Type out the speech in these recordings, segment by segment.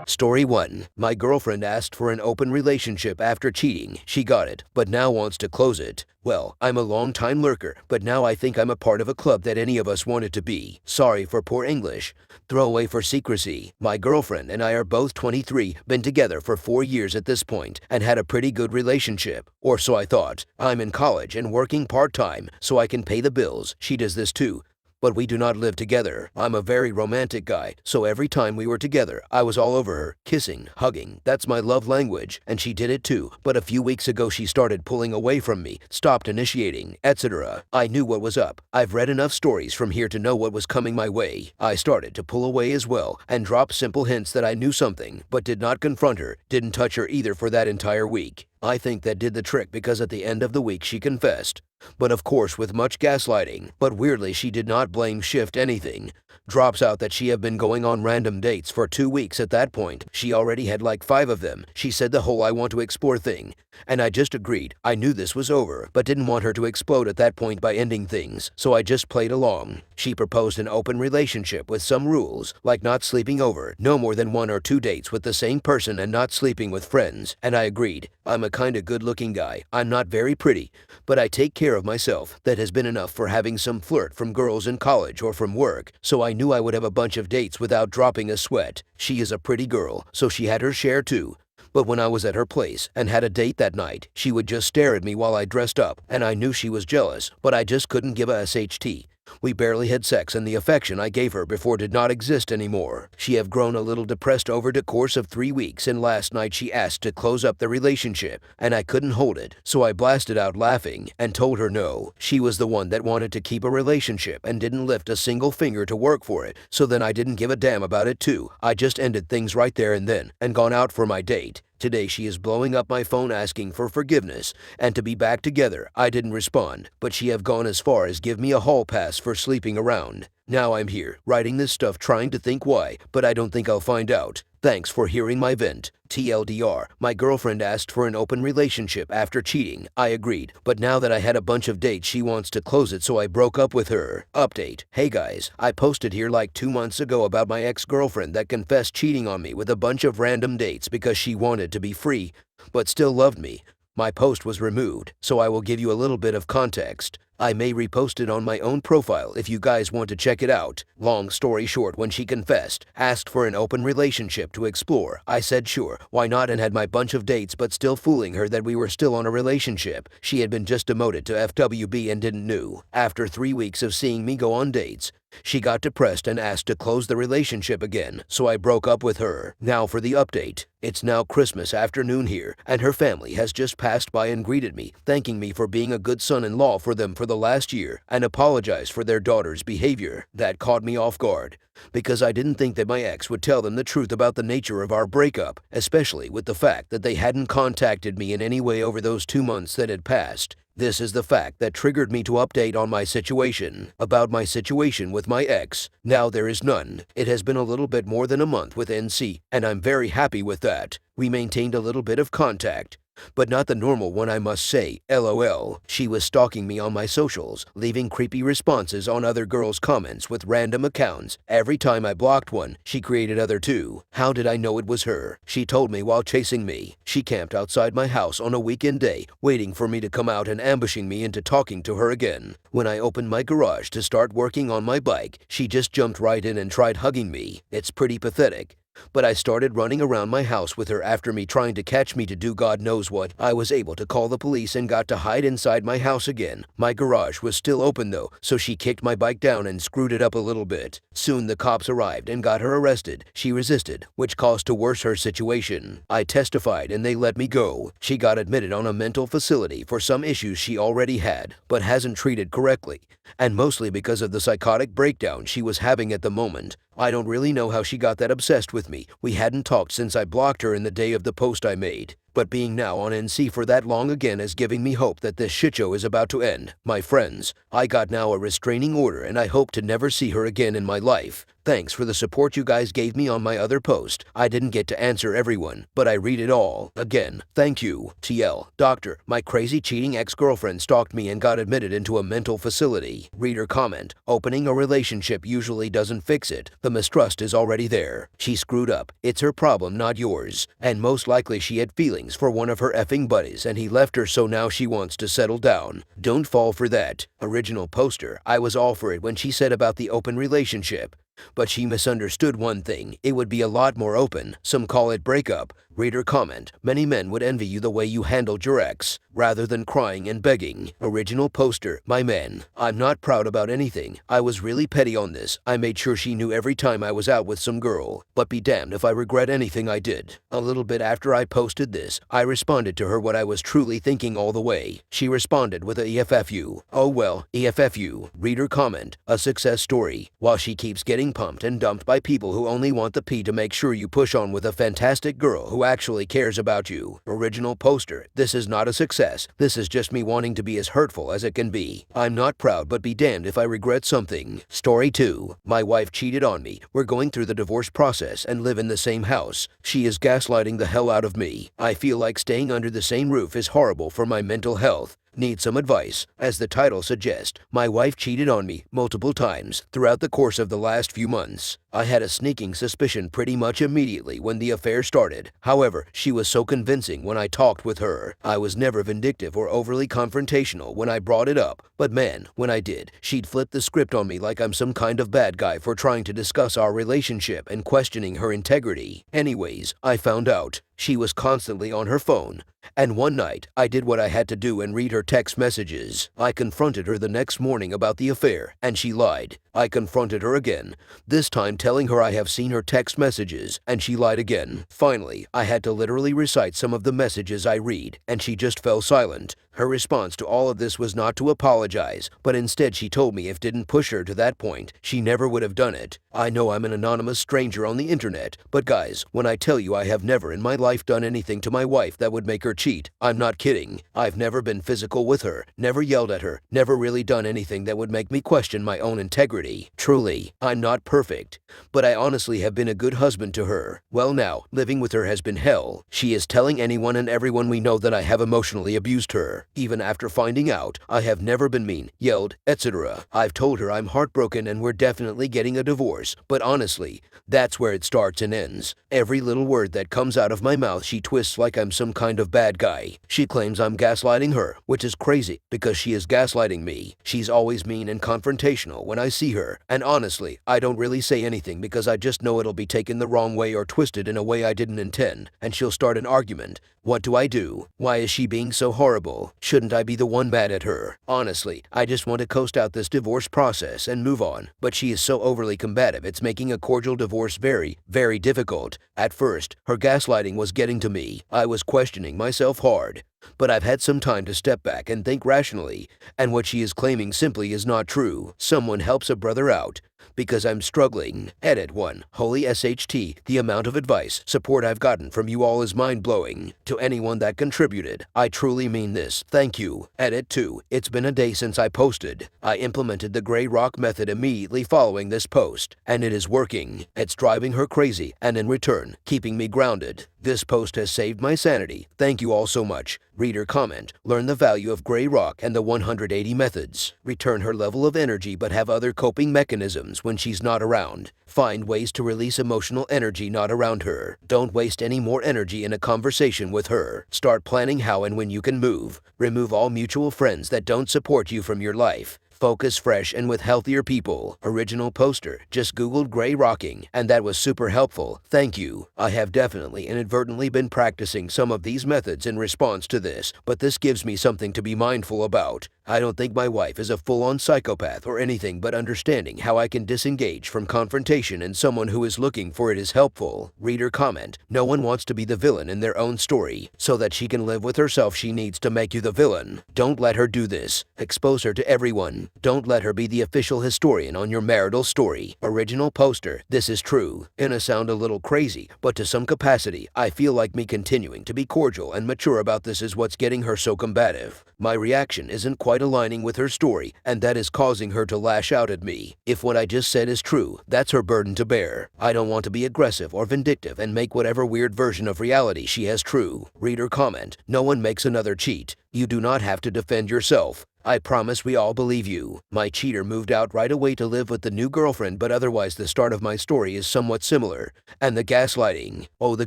Story 1. My girlfriend asked for an open relationship after cheating. She got it, but now wants to close it. Well, I'm a long-time lurker, but now I think I'm a part of a club that any of us wanted to be. Sorry for poor English. Throwaway for secrecy. My girlfriend and I are both 23, been together for 4 years at this point, and had a pretty good relationship. Or so I thought. I'm in college and working part-time, so I can pay the bills. She does this too. But we do not live together. I'm a very romantic guy, so every time we were together, I was all over her, kissing, hugging. That's my love language, and she did it too. But a few weeks ago she started pulling away from me, stopped initiating, etc. I knew what was up. I've read enough stories from here to know what was coming my way. I started to pull away as well, and dropped simple hints that I knew something, but did not confront her, didn't touch her either for that entire week. I think that did the trick because at the end of the week she confessed. But of course with much gaslighting, but weirdly she did not blame shift anything. Drops out that she have been going on random dates for 2 weeks at that point. She already had like 5 of them. She said the whole I want to explore thing. And I just agreed. I knew this was over, but didn't want her to explode at that point by ending things, so I just played along. She proposed an open relationship with some rules, like not sleeping over, no more than 1 or 2 dates with the same person and not sleeping with friends, and I agreed. I'm a kinda good-looking guy. I'm not very pretty, but I take care of myself. That has been enough for having some flirt from girls in college or from work, so I knew I would have a bunch of dates without dropping a sweat. She is a pretty girl, so she had her share too. But when I was at her place and had a date that night, she would just stare at me while I dressed up, and I knew she was jealous, but I just couldn't give a SHT. We barely had sex and the affection I gave her before did not exist anymore. She have grown a little depressed over the course of 3 weeks, and last night she asked to close up the relationship, and I couldn't hold it, so I blasted out laughing and told her no. She was the one that wanted to keep a relationship and didn't lift a single finger to work for it, so then I didn't give a damn about it too. I just ended things right there and then, and gone out for my date. Today she is blowing up my phone asking for forgiveness and to be back together. I didn't respond, but she have gone as far as give me a hall pass for sleeping around. Now I'm here, writing this stuff trying to think why, but I don't think I'll find out. Thanks for hearing my vent. TLDR, my girlfriend asked for an open relationship after cheating. I agreed, but now that I had a bunch of dates she wants to close it, so I broke up with her. Update. Hey guys, I posted here like 2 months ago about my ex-girlfriend that confessed cheating on me with a bunch of random dates because she wanted to be free, but still loved me. My post was removed, so I will give you a little bit of context. I may repost it on my own profile if you guys want to check it out. Long story short, when she confessed, asked for an open relationship to explore, I said sure, why not, and had my bunch of dates, but still fooling her that we were still on a relationship. She had been just demoted to FWB and didn't know. After 3 weeks of seeing me go on dates, she got depressed and asked to close the relationship again, so I broke up with her. Now for the update. It's now Christmas afternoon here, and her family has just passed by and greeted me, thanking me for being a good son-in-law for them for the last year, and apologized for their daughter's behavior. That caught me off guard, because I didn't think that my ex would tell them the truth about the nature of our breakup, especially with the fact that they hadn't contacted me in any way over those 2 months that had passed. This is the fact that triggered me to update on my situation. About my situation with my ex, now there is none. It has been a little bit more than a month with NC, and I'm very happy with that. We maintained a little bit of contact, but not the normal one, I must say. LOL. She was stalking me on my socials, leaving creepy responses on other girls' comments with random accounts. Every time I blocked one, she created other 2. How did I know it was her? She told me while chasing me. She camped outside my house on a weekend day, waiting for me to come out and ambushing me into talking to her again. When I opened my garage to start working on my bike, she just jumped right in and tried hugging me. It's pretty pathetic. But I started running around my house with her after me trying to catch me to do God knows what. I was able to call the police and got to hide inside my house again. My garage was still open though, so she kicked my bike down and screwed it up a little bit. Soon the cops arrived and got her arrested. She resisted, which caused to worse her situation. I testified and they let me go. She got admitted on a mental facility for some issues she already had, but hasn't treated correctly, and mostly because of the psychotic breakdown she was having at the moment. I don't really know how she got that obsessed with me. We hadn't talked since I blocked her in the day of the post I made. But being now on NC for that long again is giving me hope that this shitshow is about to end. My friends, I got now a restraining order and I hope to never see her again in my life. Thanks for the support you guys gave me on my other post. I didn't get to answer everyone, but I read it all. Again, thank you. TL. Doctor, my crazy cheating ex-girlfriend stalked me and got admitted into a mental facility. Reader comment. Opening a relationship usually doesn't fix it. The mistrust is already there. She screwed up. It's her problem, not yours. And most likely she had feelings for one of her effing buddies and he left her, so now she wants to settle down. Don't fall for that. Original poster. I was all for it when she said about the open relationship. But she misunderstood one thing. It would be a lot more open. Some call it breakup. Reader comment. Many men would envy you the way you handled your ex, rather than crying and begging. Original poster. My man. I'm not proud about anything. I was really petty on this. I made sure she knew every time I was out with some girl. But be damned if I regret anything I did. A little bit after I posted this, I responded to her what I was truly thinking all the way. She responded with a EFFU. Oh well, EFFU. Reader comment. A success story. While she keeps getting pumped and dumped by people who only want the pee to make sure you push on with a fantastic girl who actually cares about you. Original poster. This is not a success. This is just me wanting to be as hurtful as it can be. I'm not proud, but be damned if I regret something. Story 2. My wife cheated on me. We're going through the divorce process and live in the same house. She is gaslighting the hell out of me. I feel like staying under the same roof is horrible for my mental health. Need some advice. As the title suggests, my wife cheated on me multiple times throughout the course of the last few months. I had a sneaking suspicion pretty much immediately when the affair started. However, she was so convincing when I talked with her. I was never vindictive or overly confrontational when I brought it up, but man, when I did, she'd flip the script on me like I'm some kind of bad guy for trying to discuss our relationship and questioning her integrity. Anyways, I found out she was constantly on her phone. And one night, I did what I had to do and read her text messages. I confronted her the next morning about the affair, and she lied. I confronted her again, this time telling her I have seen her text messages, and she lied again. Finally, I had to literally recite some of the messages I read, and she just fell silent. Her response to all of this was not to apologize, but instead she told me if didn't push her to that point, she never would have done it. I know I'm an anonymous stranger on the internet, but guys, when I tell you I have never in my life done anything to my wife that would make her cheat, I'm not kidding. I've never been physical with her, never yelled at her, never really done anything that would make me question my own integrity. Truly, I'm not perfect, but I honestly have been a good husband to her. Well now, living with her has been hell. She is telling anyone and everyone we know that I have emotionally abused her. Even after finding out, I have never been mean, yelled, etc. I've told her I'm heartbroken and we're definitely getting a divorce, but honestly, that's where it starts and ends. Every little word that comes out of my mouth she twists like I'm some kind of bad guy. She claims I'm gaslighting her, which is crazy because she is gaslighting me. She's always mean and confrontational when I see her, and honestly, I don't really say anything because I just know it'll be taken the wrong way or twisted in a way I didn't intend, and she'll start an argument. What do I do? Why is she being so horrible? Shouldn't I be the one mad at her? Honestly, I just want to coast out this divorce process and move on, but she is so overly combative it's making a cordial divorce very, very difficult. At first, her gaslighting was getting to me. I was questioning myself hard. But I've had some time to step back and think rationally, and what she is claiming simply is not true. Someone helps a brother out, because I'm struggling. Edit 1. Holy SHT, the amount of advice, support I've gotten from you all is mind-blowing. To anyone that contributed, I truly mean this. Thank you. Edit 2. It's been a day since I posted. I implemented the gray rock method immediately following this post, and it is working. It's driving her crazy, and in return, keeping me grounded. This post has saved my sanity. Thank you all so much. Reader comment. Learn the value of gray rock and the 180 methods. Return her level of energy but have other coping mechanisms when she's not around. Find ways to release emotional energy not around her. Don't waste any more energy in a conversation with her. Start planning how and when you can move. Remove all mutual friends that don't support you from your life. Focus fresh and with healthier people. Original poster. Just Googled gray rocking, and that was super helpful. Thank you. I have definitely inadvertently been practicing some of these methods in response to this, but this gives me something to be mindful about. I don't think my wife is a full-on psychopath or anything, but understanding how I can disengage from confrontation and someone who is looking for it is helpful. Reader comment. No one wants to be the villain in their own story. So that she can live with herself, she needs to make you the villain. Don't let her do this. Expose her to everyone. Don't let her be the official historian on your marital story. Original poster. This is true. Gonna sound a little crazy, but to some capacity, I feel like me continuing to be cordial and mature about this is what's getting her so combative. My reaction isn't quite quite aligning with her story, and that is causing her to lash out at me. If what I just said is true, that's her burden to bear. I don't want to be aggressive or vindictive and make whatever weird version of reality she has true. Reader comment: no one makes another cheat. You do not have to defend yourself. I promise we all believe you. My cheater moved out right away to live with the new girlfriend, but otherwise the start of my story is somewhat similar. And the gaslighting. Oh, the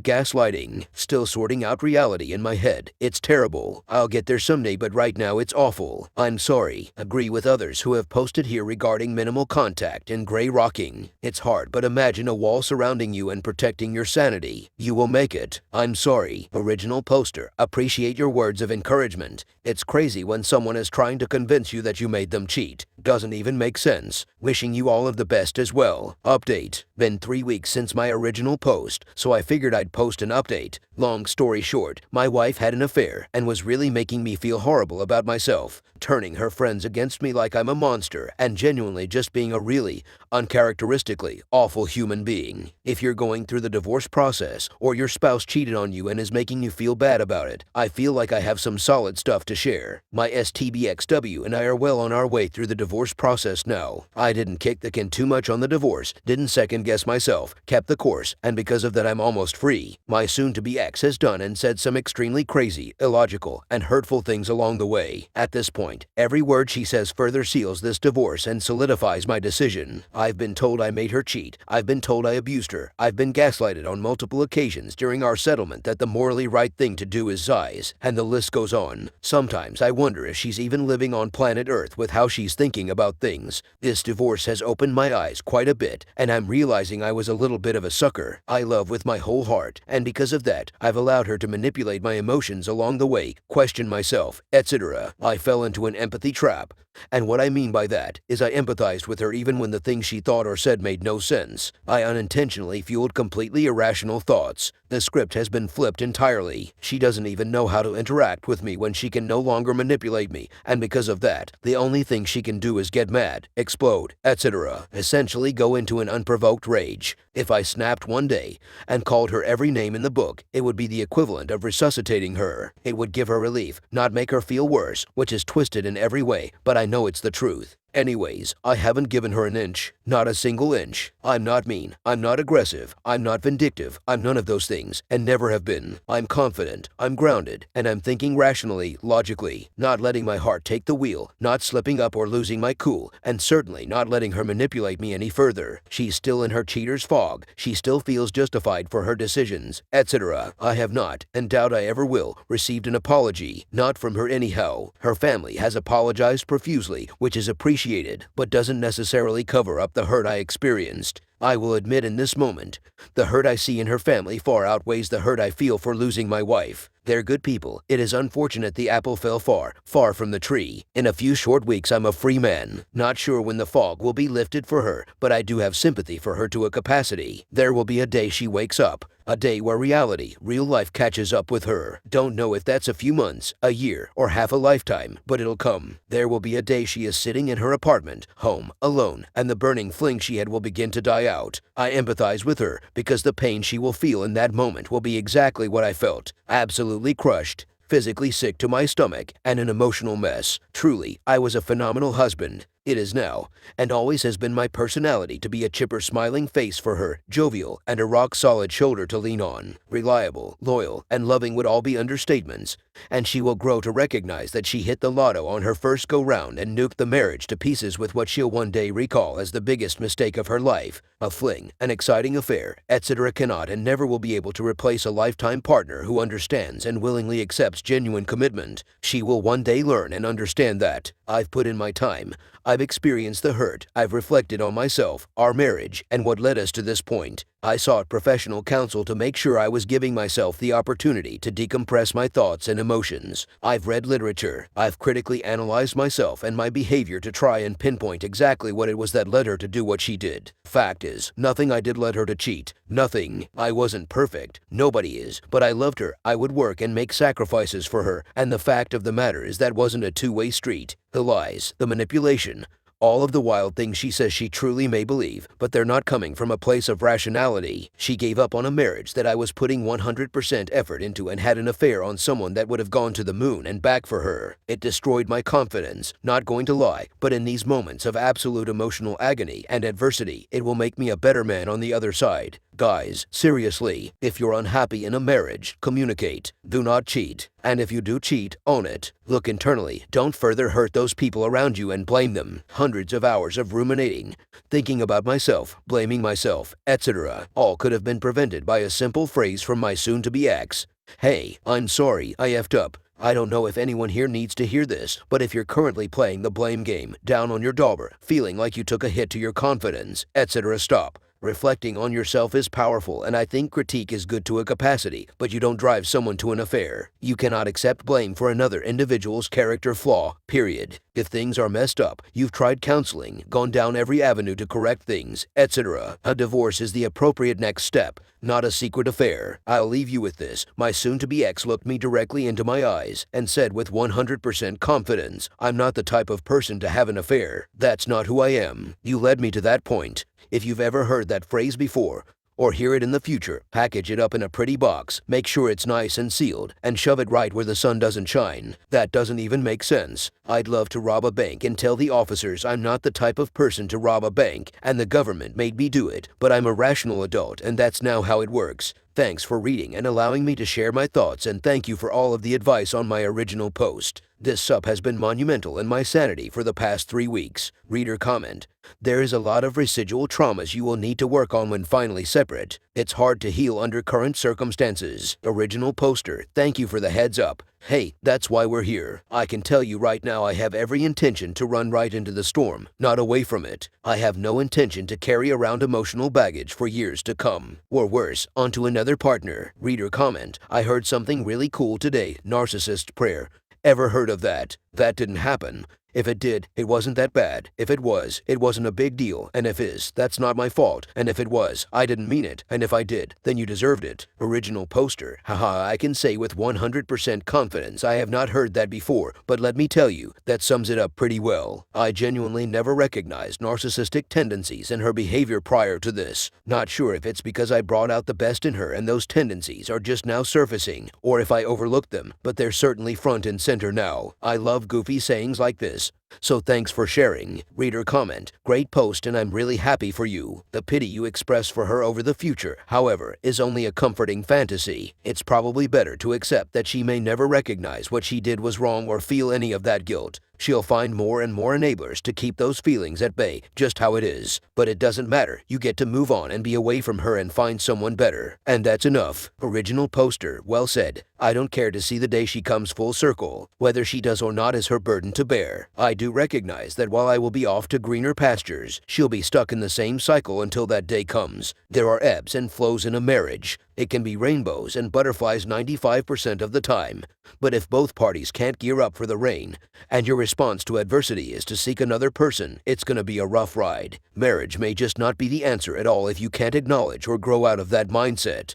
gaslighting. Still sorting out reality in my head. It's terrible. I'll get there someday, but right now it's awful. I'm sorry. Agree with others who have posted here regarding minimal contact and gray rocking. It's hard, but imagine a wall surrounding you and protecting your sanity. You will make it. I'm sorry. Original poster. Appreciate your words of encouragement. It's crazy when someone is trying to convince you that you made them cheat. Doesn't even make sense. Wishing you all of the best as well. Update. Been 3 weeks since my original post, so I figured I'd post an update. Long story short, my wife had an affair and was really making me feel horrible about myself, turning her friends against me like I'm a monster and genuinely just being a really uncharacteristically awful human being. If you're going through the divorce process or your spouse cheated on you and is making you feel bad about it, I feel like I have some solid stuff to share. My STBXW and I are well on our way through the divorce process now. I didn't kick the can too much on the divorce, didn't second guess myself, kept the course, and because of that I'm almost free. My soon-to-be ex has done and said some extremely crazy, illogical, and hurtful things along the way. At this point, every word she says further seals this divorce and solidifies my decision. I've been told I made her cheat. I've been told I abused her. I've been gaslighted on multiple occasions during our settlement that the morally right thing to do is size, and the list goes on. Sometimes I wonder if she's even living on planet Earth with how she's thinking about things. This divorce has opened my eyes quite a bit, and I'm realizing I was a little bit of a sucker. I love with my whole heart, and because of that, I've allowed her to manipulate my emotions along the way, question myself, etc. I fell into an empathy trap. And what I mean by that is I empathized with her even when the things she thought or said made no sense. I unintentionally fueled completely irrational thoughts. The script has been flipped entirely. She doesn't even know how to interact with me when she can no longer manipulate me, and because of that, the only thing she can do is get mad, explode, etc. Essentially go into an unprovoked rage. If I snapped one day and called her every name in the book, it would be the equivalent of resuscitating her. It would give her relief, not make her feel worse, which is twisted in every way, but I know it's the truth. Anyways, I haven't given her an inch. Not a single inch. I'm not mean. I'm not aggressive. I'm not vindictive. I'm none of those things, and never have been. I'm confident. I'm grounded, and I'm thinking rationally, logically, not letting my heart take the wheel, not slipping up or losing my cool, and certainly not letting her manipulate me any further. She's still in her cheater's fog. She still feels justified for her decisions, etc. I have not, and doubt I ever will, received an apology. Not from her anyhow. Her family has apologized profusely, which is appreciated, but doesn't necessarily cover up the hurt I experienced. I will admit in this moment, the hurt I see in her family far outweighs the hurt I feel for losing my wife. They're good people. It is unfortunate the apple fell far, far from the tree. In a few short weeks I'm a free man. Not sure when the fog will be lifted for her, but I do have sympathy for her to a capacity. There will be a day she wakes up. A day where reality, real life catches up with her. Don't know if that's a few months, a year, or half a lifetime, but it'll come. There will be a day she is sitting in her apartment, home, alone, and the burning fling she had will begin to die out. I empathize with her because the pain she will feel in that moment will be exactly what I felt. Absolutely crushed. Physically sick to my stomach, and an emotional mess. Truly, I was a phenomenal husband. It is now, and always has been my personality to be a chipper smiling face for her, jovial, and a rock-solid shoulder to lean on. Reliable, loyal, and loving would all be understatements, and she will grow to recognize that she hit the lotto on her first go-round and nuked the marriage to pieces with what she'll one day recall as the biggest mistake of her life. A fling, an exciting affair, etc. cannot and never will be able to replace a lifetime partner who understands and willingly accepts genuine commitment. She will one day learn and understand that. I've put in my time. I've experienced the hurt. I've reflected on myself, our marriage, and what led us to this point. I sought professional counsel to make sure I was giving myself the opportunity to decompress my thoughts and emotions. I've read literature. I've critically analyzed myself and my behavior to try and pinpoint exactly what it was that led her to do what she did. Fact is, nothing I did led her to cheat. Nothing. I wasn't perfect. Nobody is. But I loved her. I would work and make sacrifices for her. And the fact of the matter is that wasn't a two-way street. The lies, the manipulation, All of the wild things she says she truly may believe, but they're not coming from a place of rationality. She gave up on a marriage that I was putting 100% effort into and had an affair on someone that would have gone to the moon and back for her. It destroyed my confidence, not going to lie, but in these moments of absolute emotional agony and adversity, it will make me a better man on the other side. Guys, seriously, if you're unhappy in a marriage, communicate. Do not cheat. And if you do cheat, own it. Look internally. Don't further hurt those people around you and blame them. Hundreds of hours of ruminating, thinking about myself, blaming myself, etc. all could have been prevented by a simple phrase from my soon-to-be ex. Hey, I'm sorry, I effed up. I don't know if anyone here needs to hear this, but if you're currently playing the blame game, down on your dauber, feeling like you took a hit to your confidence, etc., stop. Reflecting on yourself is powerful, and I think critique is good to a capacity, but you don't drive someone to an affair. You cannot accept blame for another individual's character flaw, period. If things are messed up, you've tried counseling, gone down every avenue to correct things, etc. A divorce is the appropriate next step, not a secret affair. I'll leave you with this. My soon-to-be ex looked me directly into my eyes and said with 100% confidence, I'm not the type of person to have an affair. That's not who I am. You led me to that point. If you've ever heard that phrase before, or hear it in the future, package it up in a pretty box, make sure it's nice and sealed, and shove it right where the sun doesn't shine. That doesn't even make sense. I'd love to rob a bank and tell the officers I'm not the type of person to rob a bank, and the government made me do it, but I'm a rational adult, and that's now how it works. Thanks for reading and allowing me to share my thoughts, and thank you for all of the advice on my original post. This sup has been monumental in my sanity for the past 3 weeks. Reader comment. There is a lot of residual traumas you will need to work on when finally separate. It's hard to heal under current circumstances. Original poster, thank you for the heads up. Hey, that's why we're here. I can tell you right now I have every intention to run right into the storm, not away from it. I have no intention to carry around emotional baggage for years to come. Or worse, onto another partner. Reader comment. I heard something really cool today. Narcissist prayer. Ever heard of that? That didn't happen. If it did, it wasn't that bad. If it was, it wasn't a big deal. And if is, that's not my fault. And if it was, I didn't mean it. And if I did, then you deserved it. Original poster. Haha, I can say with 100% confidence I have not heard that before, but let me tell you, that sums it up pretty well. I genuinely never recognized narcissistic tendencies in her behavior prior to this. Not sure if it's because I brought out the best in her and those tendencies are just now surfacing, or if I overlooked them, but they're certainly front and center now. I love goofy sayings like this. So thanks for sharing. Reader comment. Great post and I'm really happy for you. The pity you express for her over the future, however, is only a comforting fantasy. It's probably better to accept that she may never recognize what she did was wrong or feel any of that guilt. She'll find more and more enablers to keep those feelings at bay, just how it is. But it doesn't matter. You get to move on and be away from her and find someone better. And that's enough. Original poster. Well said. I don't care to see the day she comes full circle. Whether she does or not is her burden to bear. I do recognize that while I will be off to greener pastures, she'll be stuck in the same cycle until that day comes. There are ebbs and flows in a marriage. It can be rainbows and butterflies 95% of the time. But if both parties can't gear up for the rain, and your response to adversity is to seek another person, it's gonna be a rough ride. Marriage may just not be the answer at all if you can't acknowledge or grow out of that mindset.